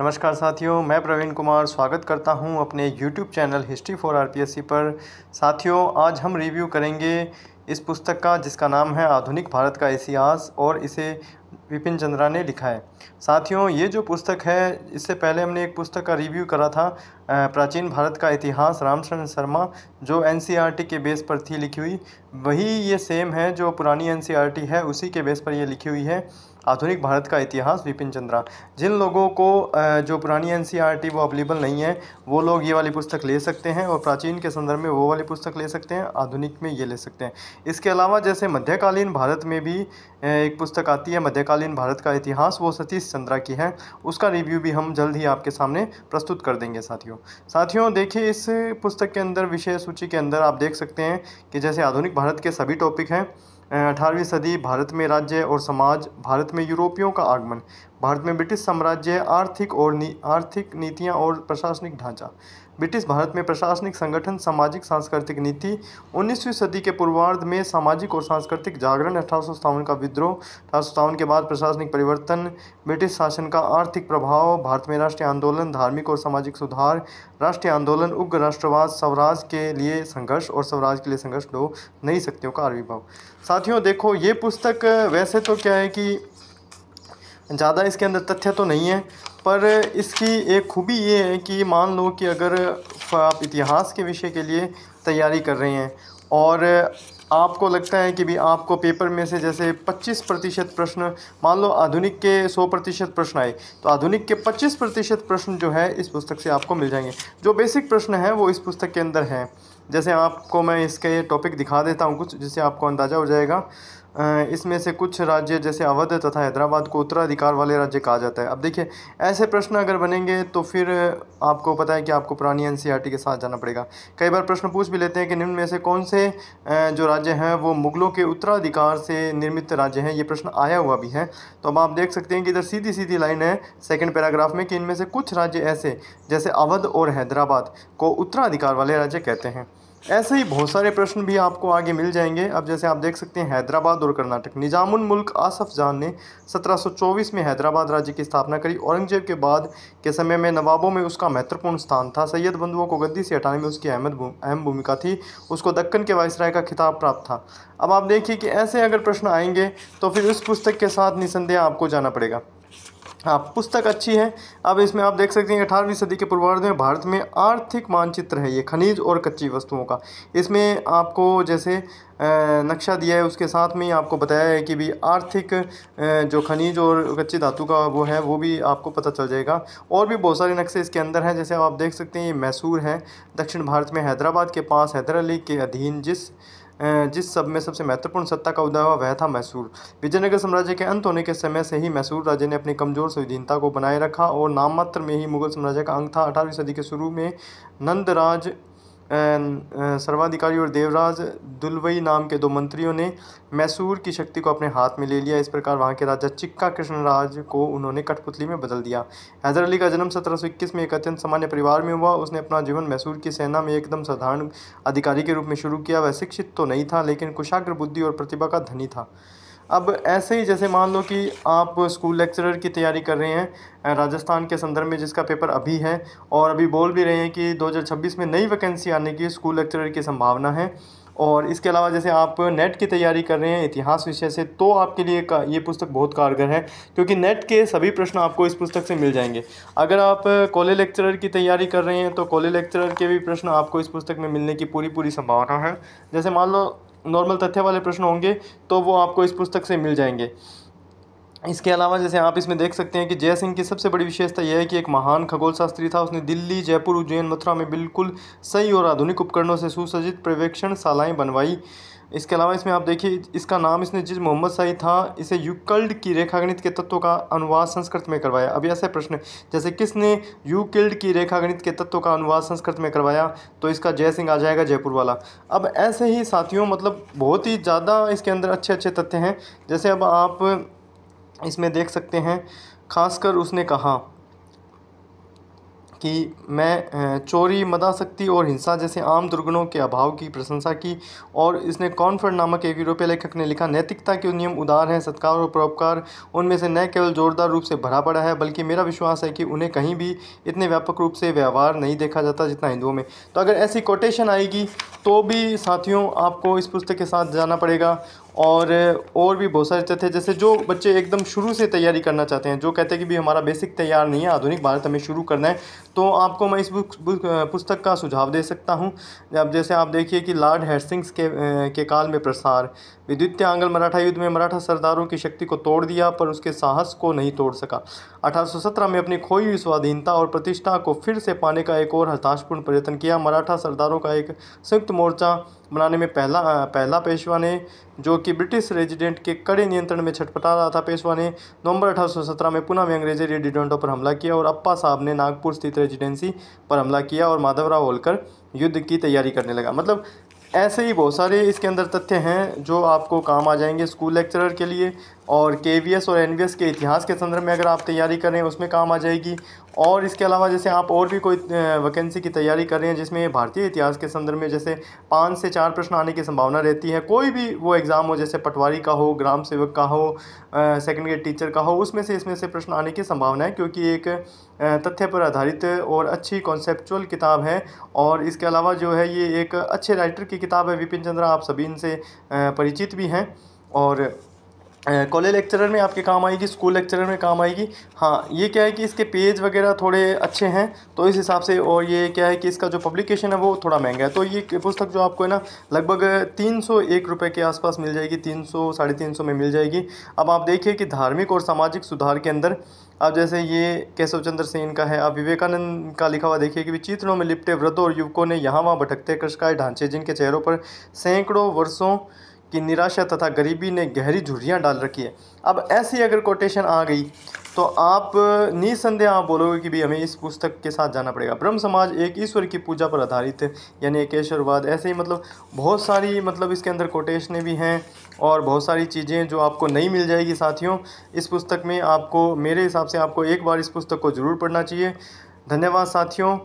नमस्कार साथियों, मैं प्रवीण कुमार स्वागत करता हूं अपने YouTube channel history for RPSC पर। साथियों, आज हम रिव्यू करेंगे इस पुस्तक का जिसका नाम है आधुनिक भारत का इतिहास और इसे विपिन चंद्रा ने लिखा है। साथियों, ये जो पुस्तक है, इससे पहले हमने एक पुस्तक का रिव्यू करा था प्राचीन भारत का इतिहास रामचंद्र शर्मा, जो एनसीईआरटी के बेस पर थी लिखी हुई। वही ये सेम है जो पुरानी एनसीईआरटी है, उसी के बेस पर ये लिखी हुई है आधुनिक भारत का इतिहास विपिन चंद्रा। जिन लोगों को जो पुरानी एनसीईआरटी वो अवेलेबल नहीं है, वो लोग ये वाली पुस्तक ले सकते हैं और प्राचीन के संदर्भ में वो वाली पुस्तक ले सकते हैं, आधुनिक में ये ले सकते हैं। इसके अलावा जैसे मध्यकालीन भारत में भी एक पुस्तक आती है मध्यकालीन भारत का इतिहास, वो सतीश चंद्रा की है। उसका रिव्यू भी हम जल्द ही आपके सामने प्रस्तुत कर देंगे। साथियों देखिए, इस पुस्तक के अंदर विषय सूची के अंदर आप देख सकते हैं कि जैसे आधुनिक भारत के सभी टॉपिक हैं। 18वीं सदी, भारत में राज्य और समाज, भारत में यूरोपियों का आगमन, भारत में ब्रिटिश साम्राज्य, आर्थिक नीतियाँ और प्रशासनिक ढांचा, ब्रिटिश भारत में प्रशासनिक संगठन, सामाजिक सांस्कृतिक नीति, 19वीं सदी के पूर्वार्ध में सामाजिक और सांस्कृतिक जागरण, 1857 का विद्रोह, 1857 के बाद प्रशासनिक परिवर्तन, ब्रिटिश शासन का आर्थिक प्रभाव, भारत में राष्ट्रीय आंदोलन, धार्मिक और सामाजिक सुधार, राष्ट्रीय आंदोलन, उग्र राष्ट्रवाद, स्वराज के लिए संघर्ष और स्वराज के लिए संघर्ष, दो नई शक्तियों का आविर्भाव। साथियों देखो, ये पुस्तक वैसे तो क्या है कि ज़्यादा इसके अंदर तथ्य तो नहीं है, पर इसकी एक खूबी ये है कि मान लो कि अगर आप इतिहास के विषय के लिए तैयारी कर रहे हैं और आपको लगता है कि भी आपको पेपर में से जैसे 25% प्रश्न, मान लो आधुनिक के 100% प्रश्न आए, तो आधुनिक के 25% प्रश्न जो है इस पुस्तक से आपको मिल जाएंगे। जो बेसिक प्रश्न है वो इस पुस्तक के अंदर है। जैसे आपको मैं इसके टॉपिक दिखा देता हूँ कुछ, जिससे आपको अंदाज़ा हो जाएगा। इसमें से कुछ राज्य जैसे अवध तथा हैदराबाद को उत्तराधिकार वाले राज्य कहा जाता है। अब देखिए, ऐसे प्रश्न अगर बनेंगे तो फिर आपको पता है कि आपको पुरानी एनसीईआरटी के साथ जाना पड़ेगा। कई बार प्रश्न पूछ भी लेते हैं कि निम्न में से कौन से जो राज्य हैं वो मुगलों के उत्तराधिकार से निर्मित राज्य हैं। ये प्रश्न आया हुआ भी है। तो अब आप देख सकते हैं कि इधर सीधी सीधी लाइन है सेकंड पैराग्राफ में कि इनमें से कुछ राज्य ऐसे जैसे अवध और हैदराबाद को उत्तराधिकार वाले राज्य कहते हैं। ऐसे ही बहुत सारे प्रश्न भी आपको आगे मिल जाएंगे। अब जैसे आप देख सकते हैं हैदराबाद और कर्नाटक, निजामुल मुल्क आसफ जाह ने 1724 में हैदराबाद राज्य की स्थापना करी। औरंगजेब के बाद के समय में नवाबों में उसका महत्वपूर्ण स्थान था। सैयद बंधुओं को गद्दी से हटाने में उसकी अहम भूमिका थी। उसको दक्कन के वायसराय का खिताब प्राप्त था। अब आप देखिए कि ऐसे अगर प्रश्न आएंगे तो फिर उस पुस्तक के साथ निसंदेह आपको जाना पड़ेगा। हाँ, पुस्तक अच्छी है। अब इसमें आप देख सकते हैं 18वीं सदी के पूर्वार्ध में भारत में आर्थिक मानचित्र है ये, खनिज और कच्ची वस्तुओं का। इसमें आपको जैसे नक्शा दिया है, उसके साथ में ही आपको बताया है कि भी आर्थिक जो खनिज और कच्ची धातु का वो है, वो भी आपको पता चल जाएगा। और भी बहुत सारे नक्शे इसके अंदर हैं। जैसे आप देख सकते हैं ये मैसूर है, दक्षिण भारत में हैदराबाद के पास हैदर अली के अधीन जिस सब में सबसे महत्वपूर्ण सत्ता का उदय हुआ वह था मैसूर। विजयनगर साम्राज्य के अंत होने के समय से ही मैसूर राज्य ने अपनी कमजोर संविधानता को बनाए रखा और नाम मात्र में ही मुगल साम्राज्य का अंग था। 18वीं सदी के शुरू में नंदराज सर्वाधिकारी और देवराज दुलवई नाम के दो मंत्रियों ने मैसूर की शक्ति को अपने हाथ में ले लिया। इस प्रकार वहां के राजा चिक्का कृष्णराज को उन्होंने कठपुतली में बदल दिया। हैदर अली का जन्म 1721 में एक अत्यंत सामान्य परिवार में हुआ। उसने अपना जीवन मैसूर की सेना में एकदम साधारण अधिकारी के रूप में शुरू किया। वह शिक्षित तो नहीं था, लेकिन कुशाग्र बुद्धि और प्रतिभा का धनी था। अब ऐसे ही जैसे मान लो कि आप स्कूल लेक्चरर की तैयारी कर रहे हैं राजस्थान के संदर्भ में, जिसका पेपर अभी है, और अभी बोल भी रहे हैं कि 2026 में नई वैकेंसी आने की स्कूल लेक्चरर की संभावना है। और इसके अलावा जैसे आप नेट की तैयारी कर रहे हैं इतिहास विषय से, तो आपके लिए ये पुस्तक बहुत कारगर है, क्योंकि नेट के सभी प्रश्न आपको इस पुस्तक से मिल जाएंगे। अगर आप कॉलेज लेक्चरर की तैयारी कर रहे हैं तो कॉलेज लेक्चरर के भी प्रश्न आपको इस पुस्तक में मिलने की पूरी संभावना है। जैसे मान लो नॉर्मल तथ्य वाले प्रश्न होंगे तो वो आपको इस पुस्तक से मिल जाएंगे। इसके अलावा जैसे आप इसमें देख सकते हैं कि जय सिंह की सबसे बड़ी विशेषता यह है कि एक महान खगोल शास्त्री था। उसने दिल्ली, जयपुर, उज्जैन, मथुरा में बिल्कुल सही और आधुनिक उपकरणों से सुसज्जित पर्यवेक्षणशालाएं बनवाई। इसके अलावा इसमें आप देखिए, इसका नाम इसने जिस मोहम्मद शाही था, इसे यूक्लिड की रेखागणित के तत्वों का अनुवाद संस्कृत में करवाया। अब ऐसे प्रश्न जैसे किसने यूक्लिड की रेखागणित के तत्वों का अनुवाद संस्कृत में करवाया, तो इसका जय सिंह आ जाएगा, जयपुर वाला। अब ऐसे ही साथियों, मतलब बहुत ही ज़्यादा इसके अंदर अच्छे अच्छे तथ्य हैं। जैसे अब आप इसमें देख सकते हैं, खासकर उसने कहा कि मैं चोरी, मदासक्ति और हिंसा जैसे आम दुर्गुणों के अभाव की प्रशंसा की। और इसने कॉनफर्ड नामक एक यूरोपीय लेखक ने लिखा, नैतिकता के नियम उदार हैं, सत्कार और परोपकार उनमें से न केवल जोरदार रूप से भरा पड़ा है, बल्कि मेरा विश्वास है कि उन्हें कहीं भी इतने व्यापक रूप से व्यवहार नहीं देखा जाता जितना हिंदुओं में। तो अगर ऐसी कोटेशन आएगी तो भी साथियों आपको इस पुस्तक के साथ जाना पड़ेगा। और भी बहुत सारे तथ्य, जैसे जो बच्चे एकदम शुरू से तैयारी करना चाहते हैं, जो कहते हैं कि भी हमारा बेसिक तैयार नहीं है, आधुनिक भारत हमें शुरू करना है, तो आपको मैं इस पुस्तक का सुझाव दे सकता हूं। अब जैसे आप देखिए कि लॉर्ड हेस्टिंग्स के काल में प्रसार, द्वितीय आंग्ल मराठा युद्ध में मराठा सरदारों की शक्ति को तोड़ दिया पर उसके साहस को नहीं तोड़ सका। 1817 में अपनी खोई हुई स्वाधीनता और प्रतिष्ठा को फिर से पाने का एक और हताशपूर्ण प्रयत्न किया। मराठा सरदारों का एक संयुक्त मोर्चा बनाने में पहला पेशवा ने, जो कि ब्रिटिश रेजिडेंट के कड़े नियंत्रण में छटपटा रहा था, पेशवा ने नवंबर 1817 में पुनः में अंग्रेजी रेजिडेंटों पर हमला किया और अप्पा साहब ने नागपुर स्थित रेजिडेंसी पर हमला किया और माधवराव होलकर युद्ध की तैयारी करने लगा। मतलब ऐसे ही बहुत सारे इसके अंदर तथ्य हैं जो आपको काम आ जाएंगे स्कूल लेक्चरर के लिए। और केवीएस और एनवीएस के इतिहास के संदर्भ में अगर आप तैयारी कर रहे हैं उसमें काम आ जाएगी। और इसके अलावा जैसे आप और भी कोई वैकेंसी की तैयारी कर रहे हैं जिसमें भारतीय इतिहास के संदर्भ में जैसे 5 से 4 प्रश्न आने की संभावना रहती है, कोई भी वो एग्ज़ाम हो, जैसे पटवारी का हो, ग्राम सेवक का हो, सेकंड ग्रेड टीचर का हो, उसमें से प्रश्न आने की संभावना है, क्योंकि एक तथ्य पर आधारित और अच्छी कॉन्सेप्चुअल किताब है। और इसके अलावा जो है ये एक अच्छे राइटर की किताब है, विपिन चंद्रा, आप सभी इनसे परिचित भी हैं। और कॉलेज लेक्चरर में आपके काम आएगी, स्कूल लेक्चरर में काम आएगी। हाँ, ये क्या है कि इसके पेज वगैरह थोड़े अच्छे हैं तो इस हिसाब से, और ये क्या है कि इसका जो पब्लिकेशन है वो थोड़ा महंगा है। तो ये पुस्तक जो आपको है ना लगभग 301 रुपये के आसपास मिल जाएगी, 300 साढ़े 300 में मिल जाएगी। अब आप देखिए कि धार्मिक और सामाजिक सुधार के अंदर अब जैसे ये केशव चंद्र सेन का है। अब विवेकानंद का लिखा हुआ देखिए कि विचित्रों में लिपटे वृद्धों और युवकों ने यहाँ वहाँ भटकते कृषकाय ढांचे, जिनके चेहरों पर सैकड़ों वर्षों कि निराशा तथा गरीबी ने गहरी झुर्रियाँ डाल रखी है। अब ऐसी अगर कोटेशन आ गई तो आप निसंदेह आप बोलोगे कि भी हमें इस पुस्तक के साथ जाना पड़ेगा। ब्रह्म समाज एक ईश्वर की पूजा पर आधारित है, यानी एक ईश्वरवाद। ऐसे ही मतलब बहुत सारी मतलब इसके अंदर कोटेशनें भी हैं और बहुत सारी चीज़ें जो आपको नहीं मिल जाएगी साथियों इस पुस्तक में। आपको मेरे हिसाब से आपको एक बार इस पुस्तक को ज़रूर पढ़ना चाहिए। धन्यवाद साथियों।